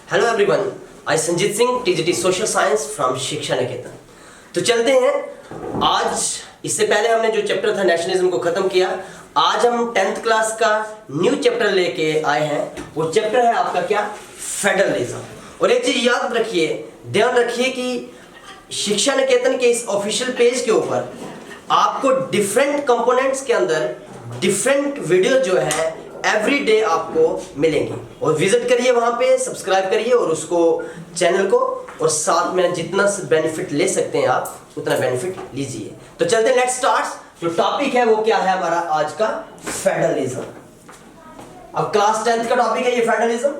Hello everyone, I Sanjeet Singh TGT social science from शिक्षा निकेतन। तो चलते हैं। आज इससे पहले हमने जो चैप्टर था नेशनलिज्म को खत्म किया। आज हम 10th क्लास का न्यू चैप्टर लेके आए हैं। वो चैप्टर है आपका क्या? फेडरलिज्म। और एक चीज याद रखिए, ध्यान रखिए कि शिक्षा निकेतन के इस ऑफिशियल पेज के ऊपर आपको डिफरेंट कंपोनेंट्स के अंदर डिफरेंट वीडियो जो है एवरी डे आपको मिलेंगी। और विजिट करिए वहां पे, सब्सक्राइब करिए और उसको चैनल को, और साथ में जितना बेनिफिट ले सकते हैं आप उतना बेनिफिट लीजिए। तो चलते हैं, लेट्स स्टार्ट। जो टॉपिक है वो क्या है हमारा आज का? फेडरलिज्म। अब क्लास 10th का टॉपिक है ये फेडरलिज्म।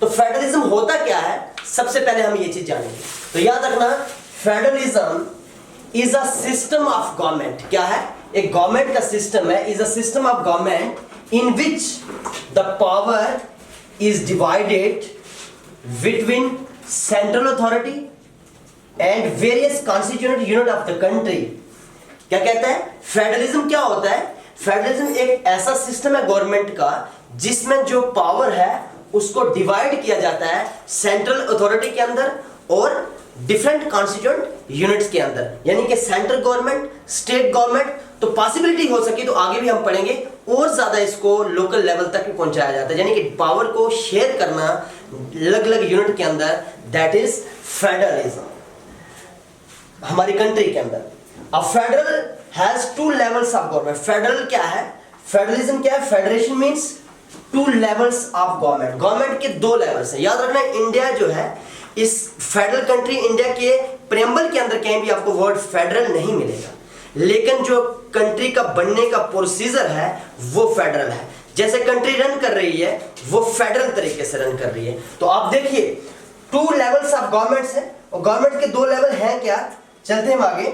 तो फेडरलिज्म होता क्या है, सबसे पहले हम ये चीज जानेंगे। तो याद रखना, federalism is a system of government. क्या है? एक गवर्नमेंट का सिस्टम है, is a system of government in which the power is divided between central authority and various constituent unit of the country। क्या कहता है? फेडरलिज्म क्या होता है? फेडरलिज्म एक ऐसा सिस्टम है गवर्नमेंट का जिसमें जो पावर है उसको डिवाइड किया जाता है सेंट्रल अथॉरिटी के अंदर और डिफरेंट कॉन्स्टिट्यूएंट यूनिट्स के अंदर, यानी कि सेंट्रल गवर्नमेंट, स्टेट गवर्नमेंट। तो पॉसिबिलिटी हो सके तो आगे भी हम पढ़ेंगे, और ज्यादा इसको लोकल लेवल तक भी पहुंचाया जाता है, यानी कि पावर को शेयर करना अलग अलग यूनिट के अंदर। दैट इज फेडरलिज्म हमारी कंट्री के अंदर। अब federal has two levels of government. Federal क्या है? फेडरलिज्म क्या है? Federation means two levels of government. Government के दो लेवल्स हैं। याद रखना, इंडिया जो है, इस फेडरल कंट्री इंडिया के प्रेम्बल के अंदर कहीं भी आपको वर्ड फेडरल नहीं मिलेगा, लेकिन जो कंट्री का बनने का प्रोसीजर है वो फेडरल है। जैसे कंट्री रन कर रही है वो फेडरल तरीके से रन कर रही है। तो आप देखिए, टू लेवल्स ऑफ गवर्नमेंट्स है, और गवर्नमेंट के दो लेवल हैं क्या? चलते हैं आगे।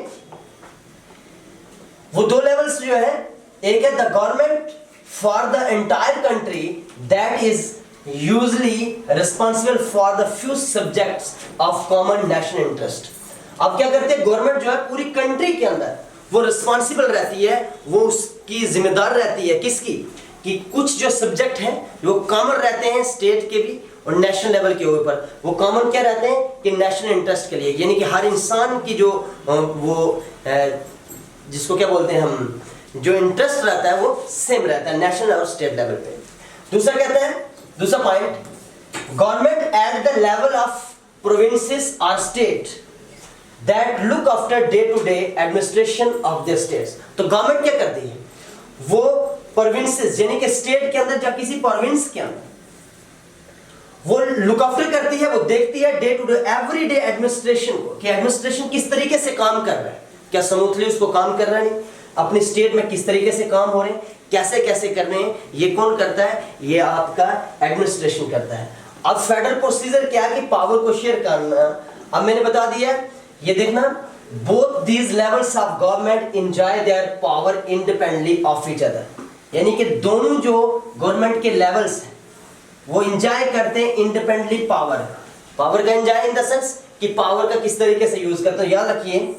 वो दो लेवल्स जो है, एक है the government for the entire country that is usually responsible for the few subjects of common national interest। अब क्या करते हैं, गवर्नमेंट जो है पूरी कंट्री के अंदर वो रिस्पॉन्सिबल रहती है, वो उसकी जिम्मेदार रहती है किसकी? कि कुछ जो सब्जेक्ट हैं वो कॉमन रहते हैं स्टेट के भी और नेशनल लेवल के ऊपर। वो कॉमन क्या रहते हैं कि नेशनल इंटरेस्ट के लिए, यानी कि हर इंसान की जो वो जिसको क्या बोलते हैं हम, जो इंटरेस्ट रहता है वो सेम रहता है नेशनल और स्टेट लेवल पे। दूसरा कहते हैं, दूसरा point, government at the level of provinces और state that look after day to day administration of the states. तो गवर्नमेंट क्या करती है? वो प्रोविंसेस यानी कि स्टेट के अंदर या किसी प्रोविंस के अंदर वो लुक आफ्टर करती है, वो देखती है day to day every day administration को, कि एडमिनिस्ट्रेशन किस तरीके से काम कर रहा है, क्या स्मूथली उसको काम कर रहा है, नहीं अपनी स्टेट में किस तरीके से काम हो रहे हैं, कैसे कैसे करने हैं, ये कौन करता है? ये आपका एडमिनिस्ट्रेशन करता है। अब फेडरल प्रोसीजर क्या है कि पावर को शेयर करना। अब मैंने बता दिया, ये देखना, both these levels of government enjoy their power independently of each other, यानी कि दोनों जो गवर्नमेंट के लेवल्स हैं वो एंजॉय करते हैं इंडिपेंडेंटली पावर। पावर का एंजॉय इन द सेंस कि पावर का किस तरीके से यूज करते हैं। याद रखिए,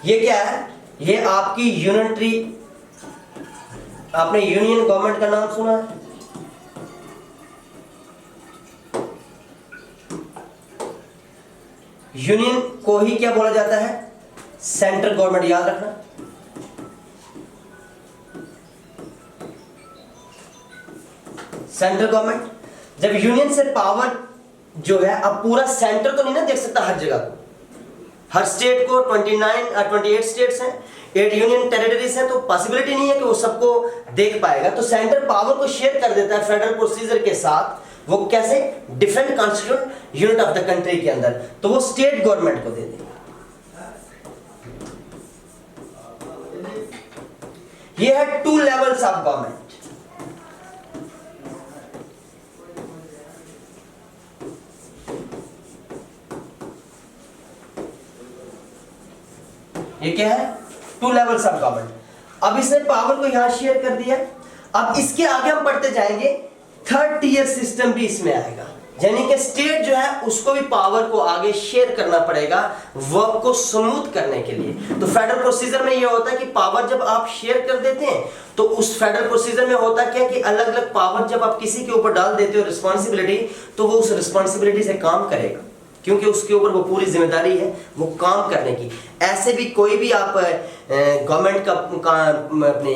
ये क्या है? ये आपकी यूनिटरी, आपने यूनियन गवर्नमेंट का नाम सुना है? यूनियन को ही क्या बोला जाता है? Central government. याद रखना, सेंट्रल गवर्नमेंट। जब यूनियन से पावर जो है, अब पूरा सेंटर तो नहीं ना देख सकता हर जगह को, हर स्टेट को 28 स्टेट्स हैं, 8 यूनियन टेरिटरीज हैं, तो पॉसिबिलिटी नहीं है कि वो सबको देख पाएगा। तो सेंटर पावर को शेयर कर देता है फेडरल प्रोसीजर के साथ। वो कैसे? Different constituent unit of the country के अंदर, तो वो स्टेट गवर्नमेंट को दे देगा। ये है टू लेवल्स ऑफ गवर्नमेंट। ये क्या है? Two levels of government. अब इसने पावर को यहां शेयर कर दिया। अब इसके आगे हम पढ़ते जाएंगे, थर्ड टियर सिस्टम भी इसमें आएगा। यानी कि स्टेट जो है उसको भी पावर को आगे शेयर करना पड़ेगा वर्क को स्मूथ करने के लिए। तो फेडरल प्रोसीजर में यह होता है कि पावर जब आप शेयर कर देते हैं तो उस फेडरल प्रोसीजर में होता क्या कि अलग अलग पावर जब आप किसी के ऊपर डाल देते हो रिस्पॉन्सिबिलिटी, तो वो उस रिस्पॉन्सिबिलिटी से काम करेगा, क्योंकि उसके ऊपर वो पूरी जिम्मेदारी है वो काम करने की। ऐसे भी कोई भी आप गवर्नमेंट का अपनी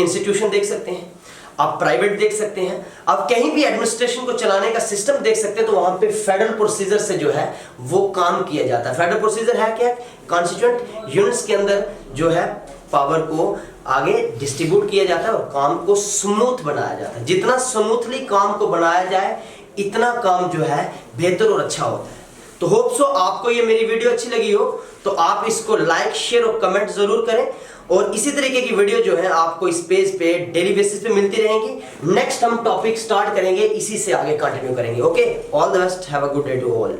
इंस्टीट्यूशन देख सकते हैं, आप प्राइवेट देख सकते हैं, आप कहीं भी एडमिनिस्ट्रेशन को चलाने का सिस्टम देख सकते हैं, तो वहां पे फेडरल प्रोसीजर से जो है वो काम किया जाता है। फेडरल प्रोसीजर है क्या? कॉन्स्टिट्यूएंट यूनिट्स के अंदर जो है पावर को आगे डिस्ट्रीब्यूट किया जाता है और काम को स्मूथ बनाया जाता है। जितना स्मूथली काम को बनाया जाए इतना काम जो है बेहतर और अच्छा होता है। तो होप सो आपको ये मेरी वीडियो अच्छी लगी हो, तो आप इसको लाइक, शेयर और कमेंट जरूर करें, और इसी तरीके की वीडियो जो है आपको इस पेज पे डेली बेसिस पे मिलती रहेंगी। नेक्स्ट हम टॉपिक स्टार्ट करेंगे, इसी से आगे कंटिन्यू करेंगे। Okay, all the best, have a good day to all.